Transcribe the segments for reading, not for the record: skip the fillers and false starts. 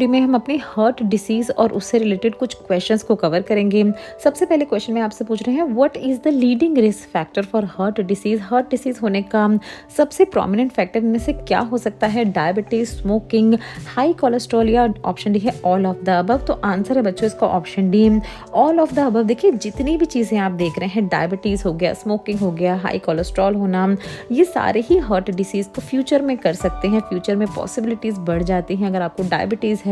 Video में हम अपनी हार्ट डिसीज़ और उससे रिलेटेड कुछ क्वेश्चंस को कवर करेंगे। सबसे पहले क्वेश्चन में आपसे पूछ रहे हैं, what is the leading risk factor for heart disease. Heart disease होने का सबसे प्रोमिनेंट फैक्टर इनमें से क्या हो सकता है? डायबिटीज़, स्मोकिंग, हाई कोलेस्ट्रॉल या ऑप्शन डी है ऑल ऑफ द अबव। तो आंसर है बच्चों इसका option D, all of the above. देखिए जितनी भी चीज़ें आप देख रहे हैं, डायबिटीज़ हो गया, स्मोकिंग हो गया, हाई कोलेस्ट्रॉल होना, ये सारे ही हार्ट डिसीज़ को फ्यूचर में कर सकते हैं। फ्यूचर में पॉसिबिलिटीज़ बढ़ जाती हैं अगर आपको डायबिटीज़ है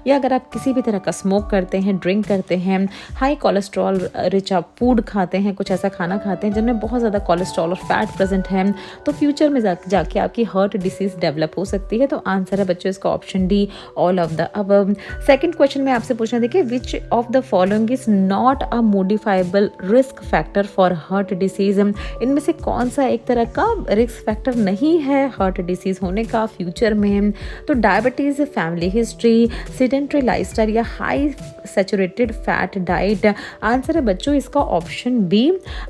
या अगर आप किसी भी तरह का स्मोक करते हैं, ड्रिंक करते हैं, हाई कोलेस्ट्रॉल रिच आप फूड खाते हैं, कुछ ऐसा खाना खाते हैं जिनमें बहुत ज़्यादा कोलेस्ट्रॉल और फैट प्रेजेंट है, तो फ्यूचर में जाके आपकी हार्ट डिसीज़ डेवलप हो सकती है। तो आंसर है बच्चों इसका option D, all of the above. Second question में आपसे पूछना, देखिए which of the following is not a modifiable risk factor for heart disease. इनमें से कौन सा एक तरह का रिस्क फैक्टर नहीं है हार्ट डिसीज़ होने का फ्यूचर में? तो diabetes, family history, sedentary lifestyle या high saturated fat diet. Answer है बच्चों इसका ऑप्शन बी।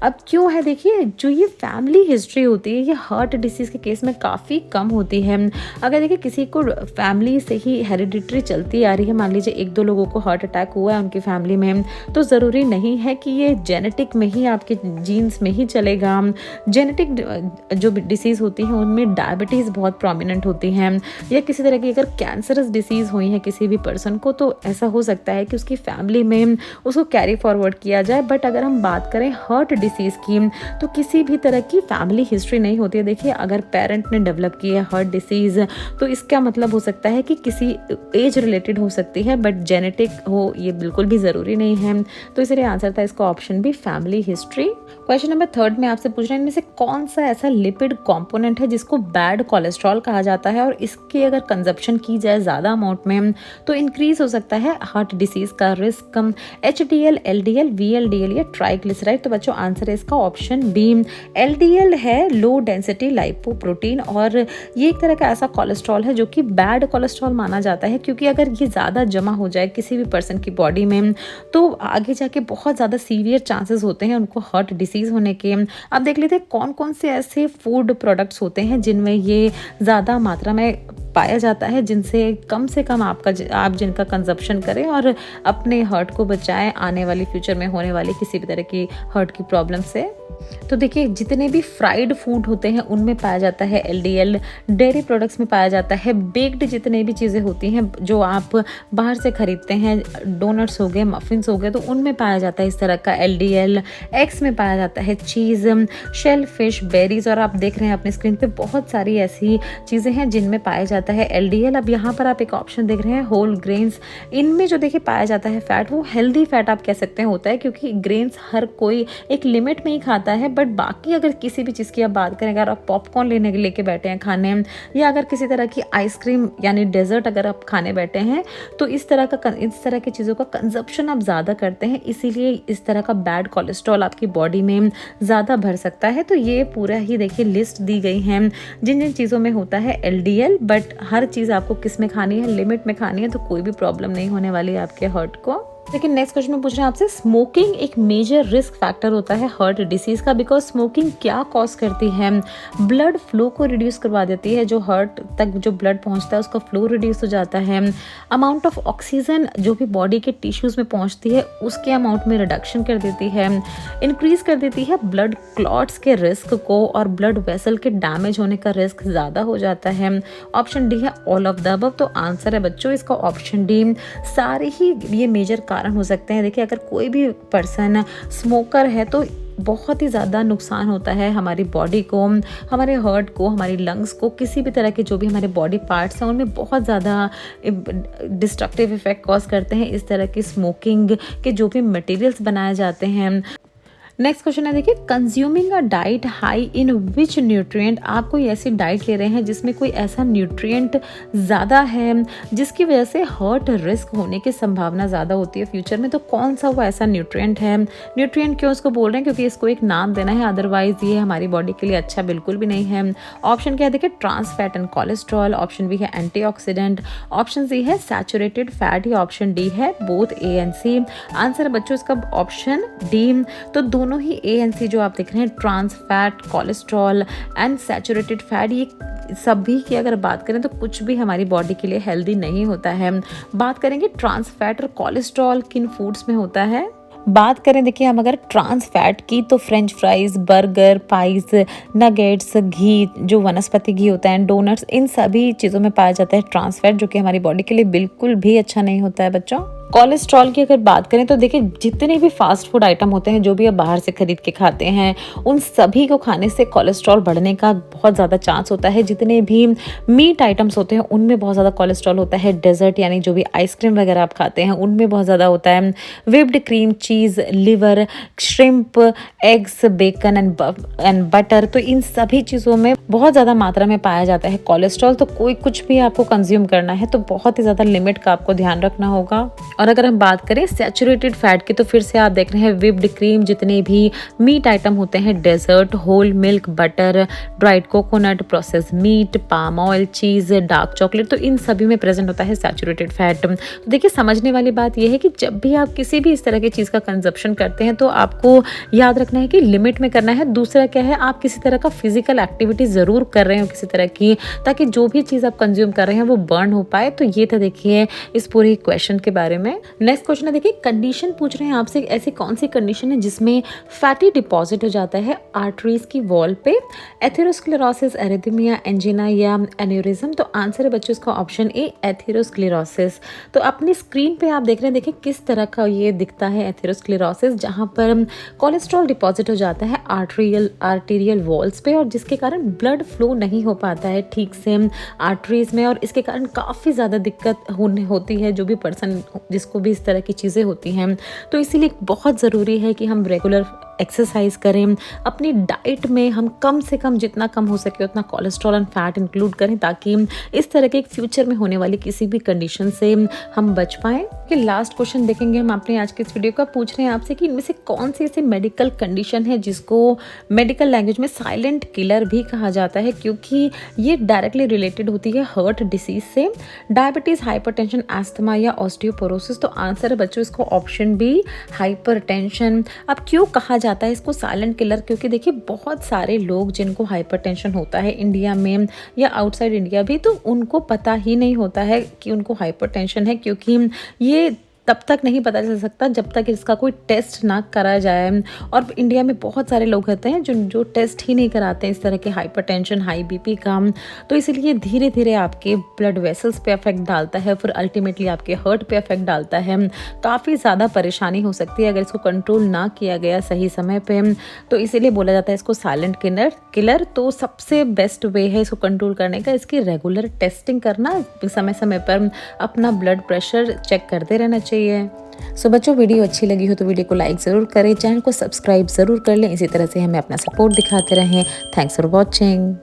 अब क्यों है, देखिए जो ये फैमिली हिस्ट्री होती है ये हार्ट डिसीज़ के केस में काफ़ी कम होती है। अगर देखिए किसी को फैमिली से ही हेरिडिटरी चलती आ रही है, मान लीजिए 1-2 लोगों को हार्ट अटैक हुआ है उनकी फैमिली में, तो ज़रूरी नहीं है कि ये जेनेटिक में ही आपके जीन्स में ही चलेगा। जेनेटिक जो डिसीज़ होती है उनमें डायबिटीज़ बहुत प्रोमिनेंट होती हैं, या किसी तरह की अगर कैंसरस डिसीज़ हुई है किसी भी पर्सन को, तो ऐसा हो सकता है कि उसकी फैमिली में उसको कैरी फॉरवर्ड किया जाए। बट अगर हम बात करें हार्ट डिसीज़ की, तो किसी भी तरह की फैमिली हिस्ट्री नहीं होती है। देखिए अगर पेरेंट ने डेवलप की है हार्ट डिसीज़, तो इसका मतलब हो सकता है कि किसी एज रिलेटेड हो सकती है, बट जेनेटिक हो ये बिल्कुल भी ज़रूरी नहीं है। तो इसलिए आंसर था इसका ऑप्शन भी, फैमिली हिस्ट्री। क्वेश्चन नंबर 3 में आपसे पूछ रहे हैं, इनमें से कौन सा ऐसा लिपिड कंपोनेंट है जिसको बैड कोलेस्ट्रॉल कहा जाता है और इसकी अगर कंजप्शन की जाए ज़्यादा अमाउंट में तो इंक्रीज हो सकता है हार्ट डिसीज़ का रिस्क? HDL, LDL, VLDL या ट्राइग्लिसराइड। तो बच्चों आंसर है इसका ऑप्शन बी, LDL है, लो डेंसिटी लाइपोप्रोटीन, और ये एक तरह का ऐसा कोलेस्ट्रॉल है जो कि बैड कोलेस्ट्रॉल माना जाता है, क्योंकि अगर ये ज़्यादा जमा हो जाए किसी भी पर्सन की बॉडी में तो आगे जाके बहुत ज़्यादा सीवियर चांसेस होते हैं उनको हार्ट डिसीज़ होने के। अब देख लेते हैं कौन कौन से ऐसे फूड प्रोडक्ट्स होते हैं जिनमें ये ज़्यादा मात्रा में पाया जाता है, जिनसे कम से कम आप जिनका कंजप्शन करें और अपने हार्ट को बचाएं आने वाली फ्यूचर में होने वाली किसी भी तरह की हार्ट की प्रॉब्लम से। तो देखिए जितने भी फ्राइड फूड होते हैं उनमें पाया जाता है LDL, डेयरी प्रोडक्ट्स में पाया जाता है, बेक्ड जितने भी चीज़ें होती हैं जो आप बाहर से खरीदते हैं, डोनट्स हो गए, मफिन्स हो गए, तो उनमें पाया जाता है इस तरह का LDL। एग्स में पाया जाता है चीज़, शेल फिश, बेरीज, और आप देख रहे हैं अपने स्क्रीन पे बहुत सारी ऐसी चीज़ें हैं जिनमें पाया जाता है LDL। अब यहाँ पर आप एक ऑप्शन देख रहे हैं होल ग्रेन्स, इनमें जो देखिए पाया जाता है फैट वो हेल्दी फैट आप कह सकते हैं होता है, क्योंकि ग्रेन्स हर कोई एक लिमिट में ही खाता है। बट बाकी अगर किसी भी चीज़ की आप बात करें, अगर आप पॉपकॉर्न लेके बैठे हैं खाने, या अगर किसी तरह की आइसक्रीम यानी डेजर्ट अगर आप खाने बैठे हैं, तो इस तरह की चीज़ों का कंजप्शन आप ज़्यादा करते हैं, इसीलिए इस तरह का बैड कोलेस्ट्रॉल आपकी बॉडी में ज़्यादा भर सकता है। तो ये पूरा ही देखिए लिस्ट दी गई है जिन जिन चीज़ों में होता है LDL, बट हर चीज़ आपको किस में खानी है, लिमिट में खानी है, तो कोई भी प्रॉब्लम नहीं होने वाली है आपके हार्ट को। लेकिन नेक्स्ट क्वेश्चन में पूछ रहे हैं आपसे, स्मोकिंग एक मेजर रिस्क फैक्टर होता है हार्ट डिसीज़ का, बिकॉज स्मोकिंग क्या कॉज करती है? ब्लड फ्लो को रिड्यूस करवा देती है, जो हार्ट तक जो ब्लड पहुंचता है उसका फ्लो रिड्यूस हो जाता है। अमाउंट ऑफ ऑक्सीजन जो भी बॉडी के टिश्यूज़ में पहुंचती है उसके अमाउंट में रिडक्शन कर देती है। इंक्रीज कर देती है ब्लड क्लॉट्स के रिस्क को, और ब्लड वेसल के डैमेज होने का रिस्क ज़्यादा हो जाता है। ऑप्शन डी है ऑल ऑफ द अबव। तो आंसर है बच्चों इसका ऑप्शन डी, सारे ही ये मेजर कारण हो सकते हैं। देखिए अगर कोई भी पर्सन स्मोकर है तो बहुत ही ज़्यादा नुकसान होता है हमारी बॉडी को, हमारे हार्ट को, हमारी लंग्स को, किसी भी तरह के जो भी हमारे बॉडी पार्ट्स हैं उनमें बहुत ज़्यादा डिस्ट्रक्टिव इफेक्ट कॉज करते हैं इस तरह की स्मोकिंग के जो भी मटेरियल्स बनाए जाते हैं। नेक्स्ट क्वेश्चन है, देखिए consuming a diet high in which nutrient. आप कोई ऐसी डाइट ले रहे हैं जिसमें कोई ऐसा न्यूट्रिएंट ज़्यादा है जिसकी वजह से हार्ट रिस्क होने की संभावना ज़्यादा होती है फ्यूचर में, तो कौन सा वो ऐसा न्यूट्रिएंट है? न्यूट्रिएंट क्यों उसको बोल रहे हैं? क्योंकि इसको एक नाम देना है, अदरवाइज ये हमारी बॉडी के लिए अच्छा बिल्कुल भी नहीं है। ऑप्शन क्या है, देखिए trans fat and cholesterol, option B है एंटीऑक्सीडेंट, ऑप्शन सी है सैचुरेटेड फैट, या ऑप्शन डी है both A and C। Answer बच्चों इसका ऑप्शन डी। तो दोनों ही ए एंड सी जो आप देख रहे हैं, trans fat, cholesterol and saturated fat, ये सभी की अगर बात करें तो कुछ भी हमारी बॉडी के लिए हेल्दी नहीं होता है। बात करेंगे ट्रांस फैट और कोलेस्ट्रॉल किन फूड्स में होता है। बात करें देखिए हम अगर ट्रांस फैट की, तो French fries, burger, pies, nuggets, घी जो वनस्पति घी होता है, डोनट्स, इन सभी चीज़ों में पाया जाता है ट्रांस फैट, जो कि हमारी बॉडी के लिए बिल्कुल भी अच्छा नहीं होता है बच्चों। कोलेस्ट्रॉल की अगर बात करें तो देखिए जितने भी फास्ट फूड आइटम होते हैं जो भी आप बाहर से खरीद के खाते हैं, उन सभी को खाने से कोलेस्ट्रॉल बढ़ने का बहुत ज़्यादा चांस होता है। जितने भी मीट आइटम्स होते हैं उनमें बहुत ज़्यादा कोलेस्ट्रॉल होता है। डेजर्ट यानी जो भी आइसक्रीम वगैरह आप खाते हैं उनमें बहुत ज़्यादा होता है। Whipped cream, cheese, liver, shrimp, eggs, bacon and butter, तो इन सभी चीज़ों में बहुत ज़्यादा मात्रा में पाया जाता है कोलेस्ट्रॉल। तो कोई कुछ भी आपको कंज्यूम करना है तो बहुत ही ज़्यादा लिमिट का आपको ध्यान रखना होगा। और अगर हम बात करें सैचुरेटेड फैट की, तो फिर से आप देख रहे हैं व्हिप्ड क्रीम, जितने भी मीट आइटम होते हैं, dessert, whole milk, butter, dried coconut, process meat, palm oil, cheese, dark chocolate, तो इन सभी में प्रेजेंट होता है सैचुरेटेड फैट। तो देखिए समझने वाली बात यह है कि जब भी आप किसी भी इस तरह की चीज़ का कंजप्शन करते हैं तो आपको याद रखना है कि लिमिट में करना है। दूसरा क्या है, आप किसी तरह का फिजिकल एक्टिविटी ज़रूर कर रहे हो किसी तरह की, ताकि जो भी चीज़ आप कंज्यूम कर रहे हैं वो बर्न हो पाए। तो ये था देखिए इस पूरे क्वेश्चन के बारे में। नेक्स्ट क्वेश्चन है देखिए, कंडीशन पूछ रहे हैं आपसे, ऐसी कौन सी कंडीशन है जिसमें फैटी डिपॉजिट हो जाता है आर्टरीज की वॉल पे। एथेरोस्क्लेरोसिस, एरिथमिया, एंजिना या एन्यूरिज्म। तो आंसर है बच्चों इसका ऑप्शन ए, एथेरोस्क्लेरोसिस। तो अपनी स्क्रीन पे आप देख रहे हैं, देखिए किस तरह का ये दिखता है एथेरोस्क्लेरोसिस, जहाँ पर कोलेस्ट्रॉल डिपॉजिट हो जाता है आर्टीरियल वॉल्स पे, और जिसके कारण ब्लड फ्लो नहीं हो पाता है ठीक से आर्टरीज में, और इसके कारण काफ़ी ज़्यादा दिक्कत होती है जो भी पर्सन जिसको भी इस तरह की चीज़ें होती हैं। तो इसीलिए बहुत ज़रूरी है कि हम रेगुलर एक्सरसाइज करें, अपनी डाइट में हम कम से कम जितना कम हो सके उतना कोलेस्ट्रॉल एंड फैट इंक्लूड करें, ताकि इस तरह के फ्यूचर में होने वाली किसी भी कंडीशन से हम बच पाएँ। कि लास्ट क्वेश्चन देखेंगे हम अपने आज के इस वीडियो का, पूछ रहे हैं आपसे कि इनमें से कौन सी ऐसी मेडिकल कंडीशन है जिसको मेडिकल लैंग्वेज में साइलेंट किलर भी कहा जाता है, क्योंकि ये डायरेक्टली रिलेटेड होती है हार्ट डिसीज से। डायबिटीज़, हाइपरटेंशन, एस्थमा या ऑस्टियोपोरोसिस। तो आंसर है बच्चों इसको ऑप्शन बी, हाइपरटेंशन। अब क्यों कहा जाता है इसको साइलेंट किलर, क्योंकि देखिए बहुत सारे लोग जिनको हाइपरटेंशन होता है इंडिया में या आउटसाइड इंडिया भी, तो उनको पता ही नहीं होता है कि उनको हाइपरटेंशन है, क्योंकि ये तब तक नहीं पता चल सकता जब तक इसका कोई टेस्ट ना करा जाए। और इंडिया में बहुत सारे लोग होते हैं जो टेस्ट ही नहीं कराते हैं इस तरह के हाइपरटेंशन, हाई बीपी का। तो इसीलिए धीरे धीरे आपके ब्लड वेसल्स पे इफेक्ट डालता है, फिर अल्टीमेटली आपके हार्ट पे इफेक्ट डालता है। काफ़ी ज़्यादा परेशानी हो सकती है अगर इसको कंट्रोल ना किया गया सही समय पे। तो इसीलिए बोला जाता है इसको साइलेंट किलर। तो सबसे बेस्ट वे है इसको कंट्रोल करने का, इसकी रेगुलर टेस्टिंग करना, समय समय पर अपना ब्लड प्रेशर चेक करते रहना चाहिए। सो बच्चों, वीडियो अच्छी लगी हो तो वीडियो को लाइक ज़रूर करें, चैनल को सब्सक्राइब ज़रूर कर लें, इसी तरह से हमें अपना सपोर्ट दिखाते रहें। Thanks for watching.